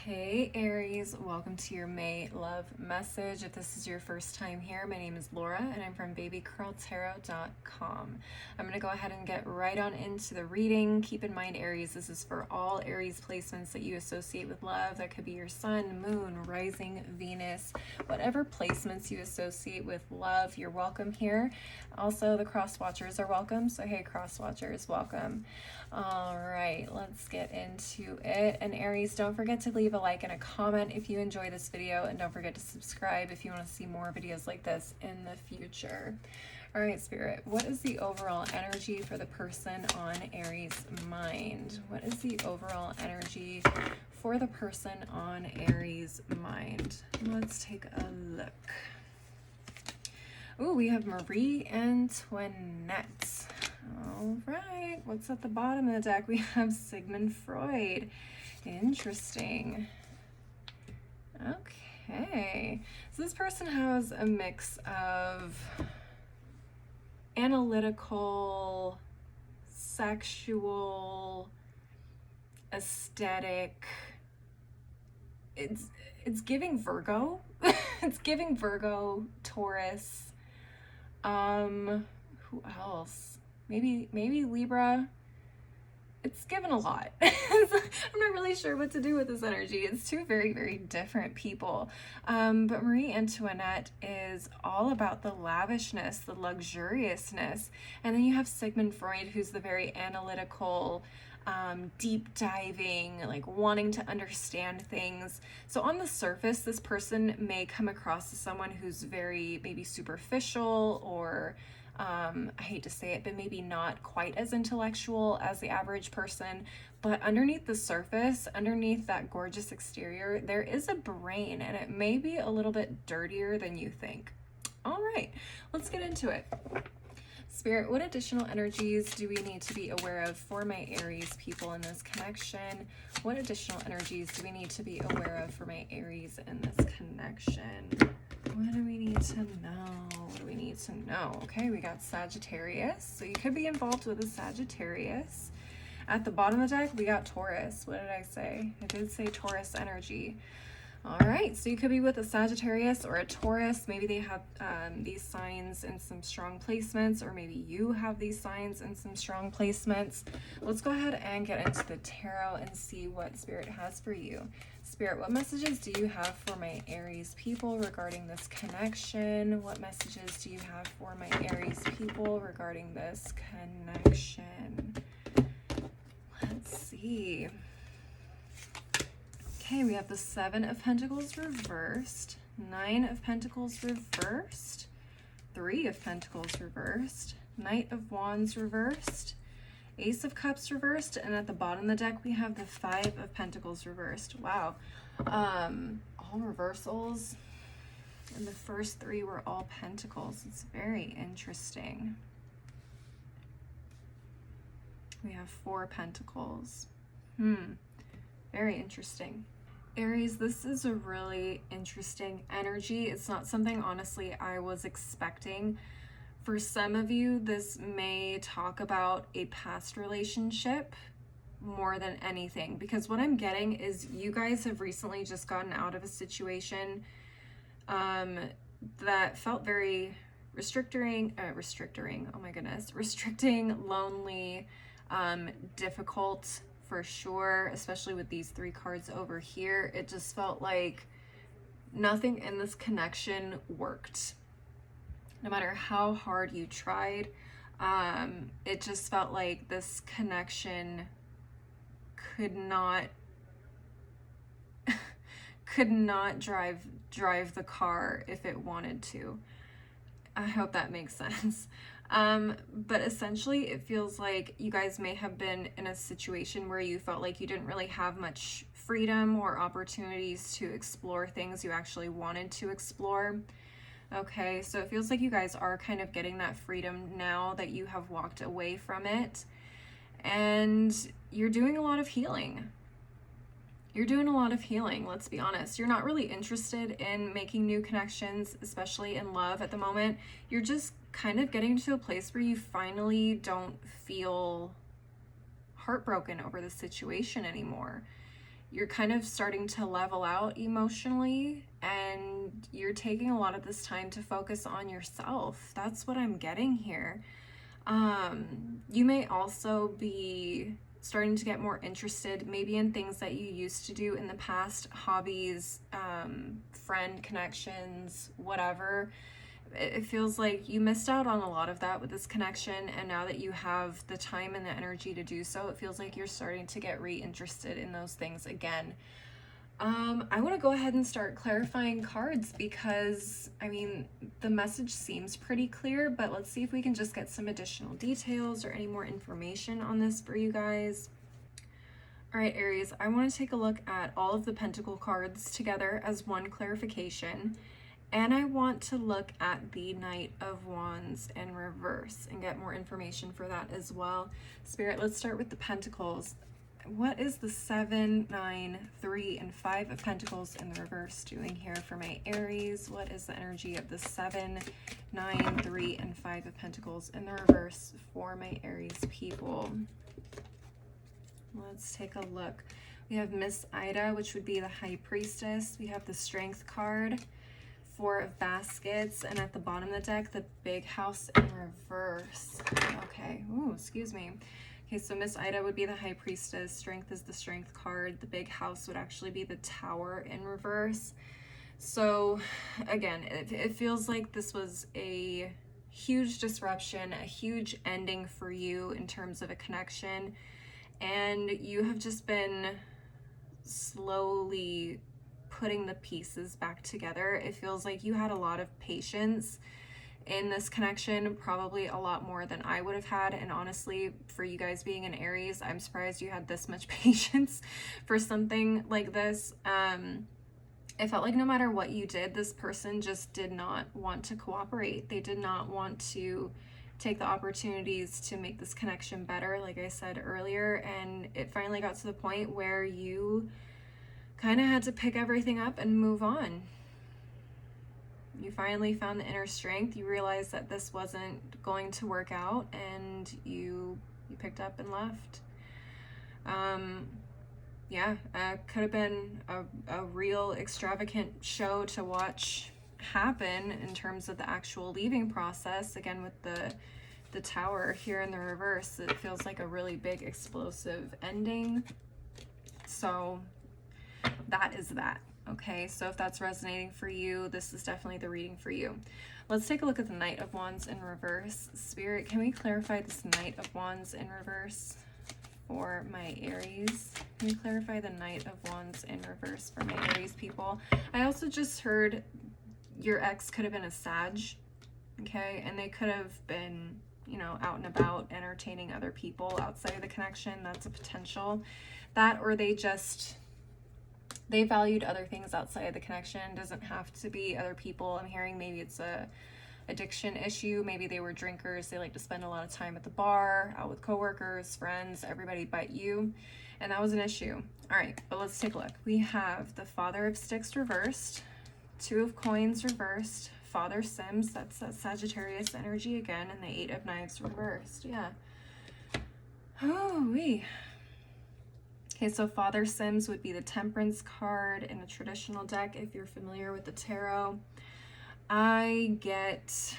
Hey Aries, welcome to your May love message. If this is your first time here, my name is Laura and I'm from babycurltarot.com. I'm going to go ahead and get right on into the reading. Keep in mind, Aries, this is for all Aries placements that you associate with love. That could be your sun, moon, rising, Venus, whatever placements you associate with love, you're welcome here. Also, the cross watchers are welcome. So hey, cross watchers, welcome. All right, let's get into it. And Aries, don't forget to leave a like and a comment if you enjoy this video, and don't forget to subscribe if you want to see more videos like this in the future. All right, Spirit, what is the overall energy for the person on Aries' mind? What is the overall energy for the person on Aries' mind? Let's take a look. Ooh, we have Marie Antoinette. All right, what's at the bottom of the deck? We have Sigmund Freud. Interesting. Okay, so this person has a mix of analytical, sexual, aesthetic. It's giving Virgo. It's giving Virgo, Taurus. Who else? Maybe Libra. It's given a lot. I'm not really sure what to do with this energy. It's two very, very different people. But Marie Antoinette is all about the lavishness, the luxuriousness. And then you have Sigmund Freud, who's the very analytical, deep diving, like wanting to understand things. So on the surface, this person may come across as someone who's very maybe superficial, or I hate to say it, but maybe not quite as intellectual as the average person. But underneath the surface, underneath that gorgeous exterior, there is a brain, and it may be a little bit dirtier than you think. All right, let's get into it. Spirit, what additional energies do we need to be aware of for my Aries people in this connection? What additional energies do we need to be aware of for my Aries in this connection? What do we need to know? What do we need to know? Okay, we got Sagittarius. So you could be involved with a Sagittarius. At the bottom of the deck, we got Taurus. What did I say? I did say Taurus energy. All right, so you could be with a Sagittarius or a Taurus. Maybe they have these signs in some strong placements, or maybe you have these signs in some strong placements. Let's go ahead and get into the tarot and see what Spirit has for you. Spirit, what messages do you have for my Aries people regarding this connection? What messages do you have for my Aries people regarding this connection? Let's see. Okay, we have the Seven of Pentacles reversed, Nine of Pentacles reversed, Three of Pentacles reversed, Knight of Wands reversed, Ace of Cups reversed, and at the bottom of the deck we have the Five of Pentacles reversed. Wow. All reversals, and the first three were all pentacles. It's very interesting. We have Four Pentacles. Very interesting. Aries, this is a really interesting energy. It's not something, honestly, I was expecting. For some of you, this may talk about a past relationship more than anything, because what I'm getting is you guys have recently just gotten out of a situation that felt very restricting, lonely, difficult, for sure, especially with these three cards over here. It just felt like nothing in this connection worked. No matter how hard you tried, it just felt like this connection could not drive the car if it wanted to. I hope that makes sense. But essentially it feels like you guys may have been in a situation where you felt like you didn't really have much freedom or opportunities to explore things you actually wanted to explore. Okay, so it feels like you guys are kind of getting that freedom now that you have walked away from it, and you're doing a lot of healing. You're doing a lot of healing, let's be honest. You're not really interested in making new connections, especially in love at the moment. You're just kind of getting to a place where you finally don't feel heartbroken over the situation anymore. you're kind of starting to level out emotionally, and you're taking a lot of this time to focus on yourself. That's what I'm getting here. You may also be starting to get more interested maybe in things that you used to do in the past, hobbies, friend connections, whatever. It feels like you missed out on a lot of that with this connection, and now that you have the time and the energy to do so, it feels like you're starting to get reinterested in those things again. I want to go ahead and start clarifying cards because, I mean, the message seems pretty clear, but let's see if we can just get some additional details or any more information on this for you guys. All right, Aries, I want to take a look at all of the Pentacle cards together as one clarification, and I want to look at the Knight of Wands in reverse and get more information for that as well. Spirit, let's start with the Pentacles. What is the 7, 9, 3, and 5 of Pentacles in the reverse doing here for my Aries? What is the energy of the 7, 9, 3, and 5 of Pentacles in the reverse for my Aries people? Let's take a look. We have Miss Ida, which would be the High Priestess. We have the Strength card, 4 of Baskets, and at the bottom of the deck, the Big House in reverse. Okay, ooh, excuse me. Okay, so Miss Ida would be the High Priestess. Strength is the Strength card. The Big House would actually be the Tower in reverse. So again, it feels like this was a huge disruption, a huge ending for you in terms of a connection. And you have just been slowly putting the pieces back together. It feels like you had a lot of patience in this connection, probably a lot more than I would have had. And honestly, for you guys being an Aries, I'm surprised you had this much patience for something like this. It felt like no matter what you did, this person just did not want to cooperate. They did not want to take the opportunities to make this connection better, like I said earlier. And it finally got to the point where you kind of had to pick everything up and move on. You finally found the inner strength. You realized that this wasn't going to work out, and you picked up and left. Could have been a real extravagant show to watch happen in terms of the actual leaving process. Again, with the Tower here in the reverse, it feels like a really big explosive ending. So that is that. Okay, so if that's resonating for you, this is definitely the reading for you. Let's take a look at the Knight of Wands in reverse. Spirit, can we clarify this Knight of Wands in reverse for my Aries? Can we clarify the Knight of Wands in reverse for my Aries people? I also just heard your ex could have been a Sag, okay? And they could have been, you know, out and about entertaining other people outside of the connection. That's a potential. That, or they valued other things outside of the connection. Doesn't have to be other people. I'm hearing maybe it's a addiction issue. Maybe they were drinkers. They like to spend a lot of time at the bar, out with coworkers, friends, everybody but you. And that was an issue. All right, but let's take a look. We have the Father of Sticks reversed, 2 of Coins reversed, Father Sims, that's that Sagittarius energy again, and the 8 of Knives reversed. Yeah. Oh, okay, so Father Sims would be the Temperance card in a traditional deck if you're familiar with the tarot. I get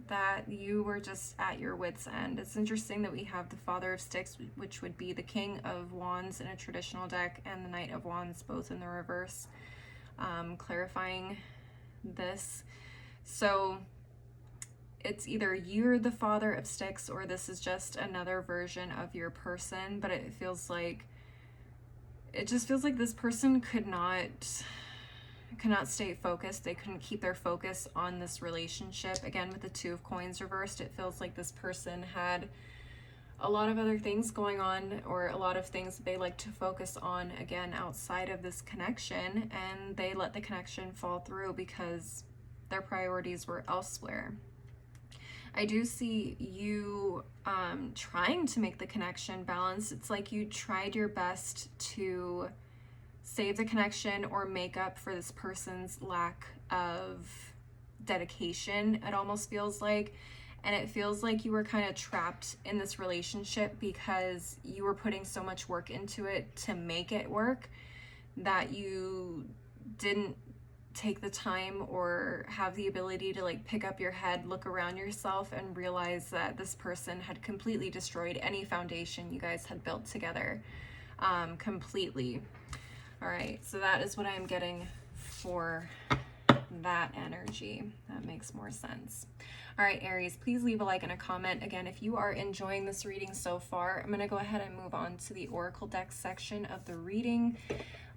that you were just at your wit's end. It's interesting that we have the Father of Sticks, which would be the King of Wands in a traditional deck, and the Knight of Wands both in the reverse, clarifying this. So it's either you're the Father of Sticks or this is just another version of your person, but it just feels like this person could not stay focused. They couldn't keep their focus on this relationship. Again, with the 2 of Coins reversed, it feels like this person had a lot of other things going on, or a lot of things that they like to focus on, again, outside of this connection, and they let the connection fall through because their priorities were elsewhere. I do see you trying to make the connection balanced. It's like you tried your best to save the connection or make up for this person's lack of dedication, it almost feels like. And it feels like you were kind of trapped in this relationship because you were putting so much work into it to make it work that you didn't take the time or have the ability to like pick up your head, look around yourself, and realize that this person had completely destroyed any foundation you guys had built together. Completely. All right, so that is what I'm getting for that energy. That makes more sense. All right, Aries, please leave a like and a comment. Again, if you are enjoying this reading so far, I'm going to go ahead and move on to the Oracle deck section of the reading.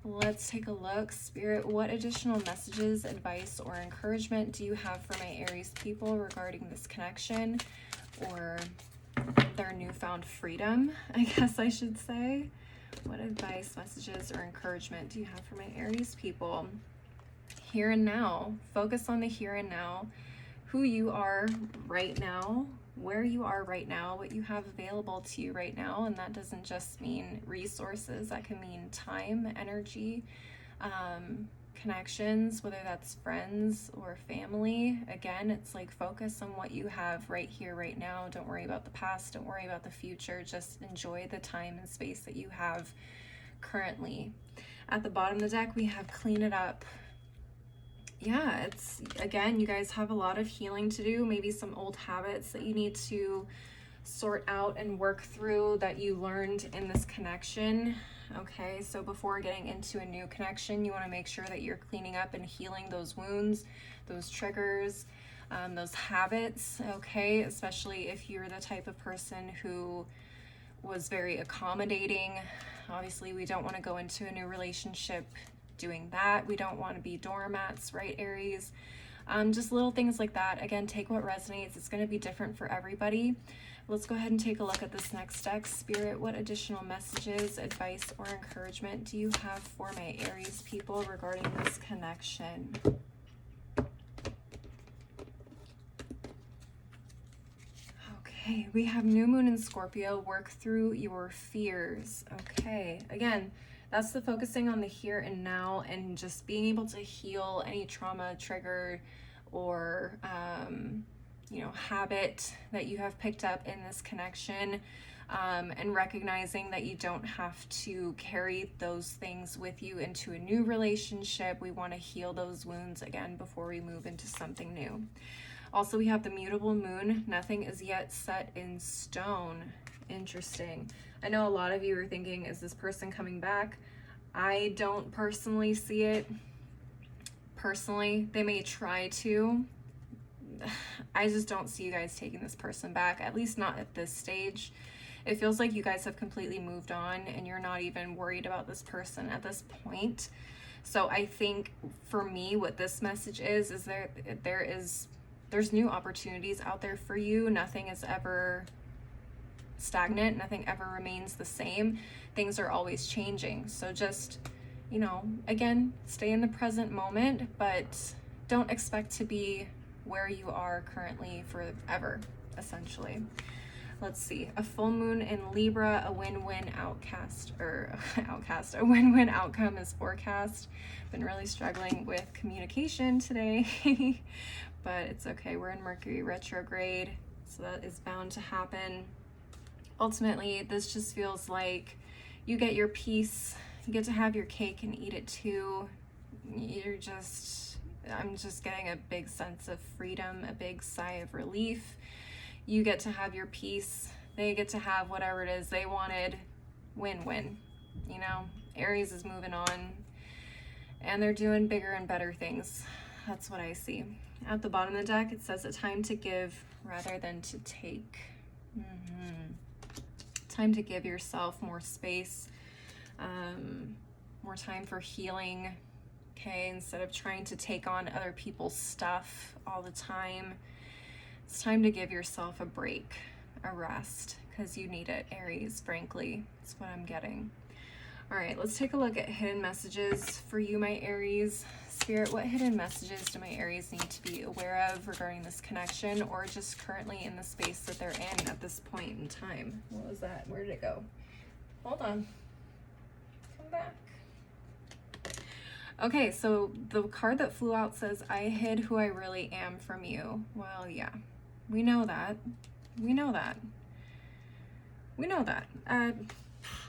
Let's take a look. Spirit, what additional messages, advice, or encouragement do you have for my Aries people regarding this connection or their newfound freedom, I guess I should say? What advice, messages, or encouragement do you have for my Aries people? Here and now. Focus on the here and now. Who you are right now, where you are right now, what you have available to you right now. And that doesn't just mean resources, that can mean time, energy, connections, whether that's friends or family. Again, it's like focus on what you have right here, right now. Don't worry about the past, don't worry about the future. Just enjoy the time and space that you have currently. At the bottom of the deck, we have clean it up. Yeah, it's, again, you guys have a lot of healing to do, maybe some old habits that you need to sort out and work through that you learned in this connection. Okay, so before getting into a new connection, you want to make sure that you're cleaning up and healing those wounds, those triggers, those habits, okay? Especially if you're the type of person who was very accommodating. Obviously, we don't want to go into a new relationship doing that. We don't want to be doormats, right, Aries? Just little things like that. Again, take what resonates. It's going to be different for everybody. Let's go ahead and take a look at this next deck. Spirit, what additional messages, advice, or encouragement do you have for my Aries people regarding this connection? Okay, we have new moon in Scorpio. Work through your fears. Okay, again, that's the focusing on the here and now and just being able to heal any trauma, trigger, or habit that you have picked up in this connection, and recognizing that you don't have to carry those things with you into a new relationship. We want to heal those wounds again before we move into something new. Also, we have the mutable moon. Nothing is yet set in stone. Interesting. I know a lot of you are thinking, is this person coming back? I don't personally see it. Personally, they may try to. I just don't see you guys taking this person back, at least not at this stage. It feels like you guys have completely moved on and you're not even worried about this person at this point. So I think for me, what this message is there's new opportunities out there for you. Nothing is ever stagnant. Nothing ever remains the same. Things are always changing. So just, again, stay in the present moment, but don't expect to be where you are currently forever, essentially. Let's see. A full moon in Libra, a win-win a win-win outcome is forecast. Been really struggling with communication today, but it's okay. We're in Mercury retrograde, so that is bound to happen. Ultimately, this just feels like you get your piece, you get to have your cake and eat it too. I'm just getting a big sense of freedom, a big sigh of relief. You get to have your piece. They get to have whatever it is they wanted. Win-win. Aries is moving on and they're doing bigger and better things. That's what I see. At the bottom of the deck, it says a time to give rather than to take. Time to give yourself more space, more time for healing. Okay, instead of trying to take on other people's stuff all the time, it's time to give yourself a break, a rest, because you need it, Aries, frankly. That's what I'm getting. All right, let's take a look at hidden messages for you, my Aries. Spirit, what hidden messages do my Aries need to be aware of regarding this connection or just currently in the space that they're in at this point in time? What was that? Where did it go? Hold on. Come back. Okay, so the card that flew out says, I hid who I really am from you. Well, yeah, We know that. We know that. We know that.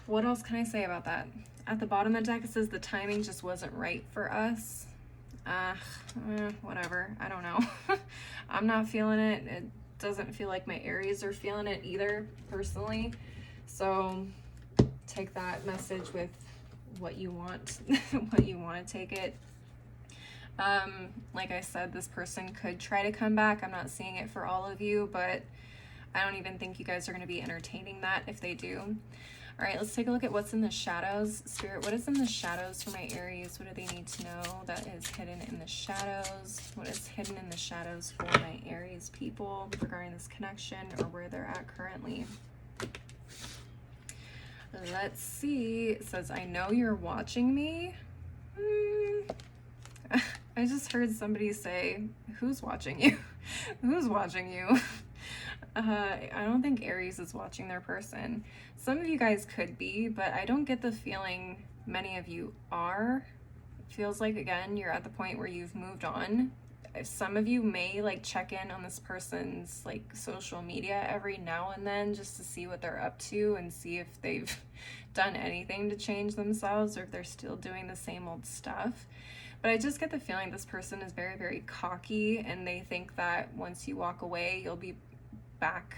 What else can I say about that? At the bottom of the deck, it says the timing just wasn't right for us. Whatever. I don't know. I'm not feeling it. It doesn't feel like my Aries are feeling it either, personally. So take that message with what you want, what you want to take it. Like I said, this person could try to come back. I'm not seeing it for all of you, but I don't even think you guys are going to be entertaining that if they do. All right, let's take a look at what's in the shadows. Spirit, what is in the shadows for my Aries? What do they need to know that is hidden in the shadows? What is hidden in the shadows for my Aries people regarding this connection or where they're at currently? Let's see. It says, I know you're watching me. I just heard somebody say, who's watching you? Who's watching you? I don't think Aries is watching their person. Some of you guys could be, but I don't get the feeling many of you are. It feels like, again, you're at the point where you've moved on. Some of you may like check in on this person's like social media every now and then just to see what they're up to and see if they've done anything to change themselves or if they're still doing the same old stuff. But I just get the feeling this person is very, very cocky and they think that once you walk away, you'll be back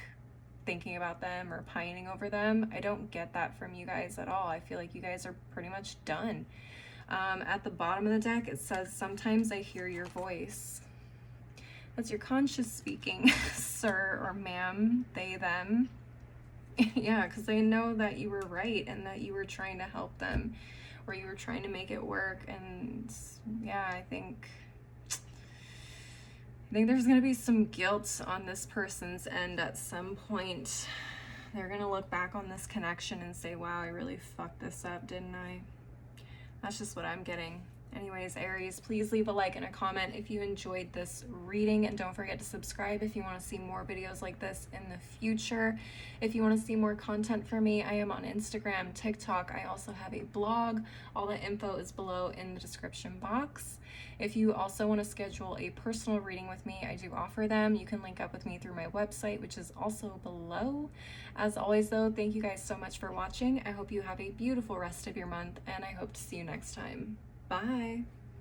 thinking about them or pining over them. I don't get that from you guys at all. I feel like you guys are pretty much done. At the bottom of the deck, it says, sometimes I hear your voice. That's your conscious speaking, sir or ma'am, they, them. Yeah, because they know that you were right and that you were trying to help them or you were trying to make it work. And yeah, I think there's going to be some guilt on this person's end at some point. They're going to look back on this connection and say, wow, I really fucked this up, didn't I? That's just what I'm getting. Anyways, Aries, please leave a like and a comment if you enjoyed this reading, and don't forget to subscribe if you want to see more videos like this in the future. If you want to see more content from me, I am on Instagram, TikTok. I also have a blog. All the info is below in the description box. If you also want to schedule a personal reading with me, I do offer them. You can link up with me through my website, which is also below. As always, though, thank you guys so much for watching. I hope you have a beautiful rest of your month, and I hope to see you next time. Bye.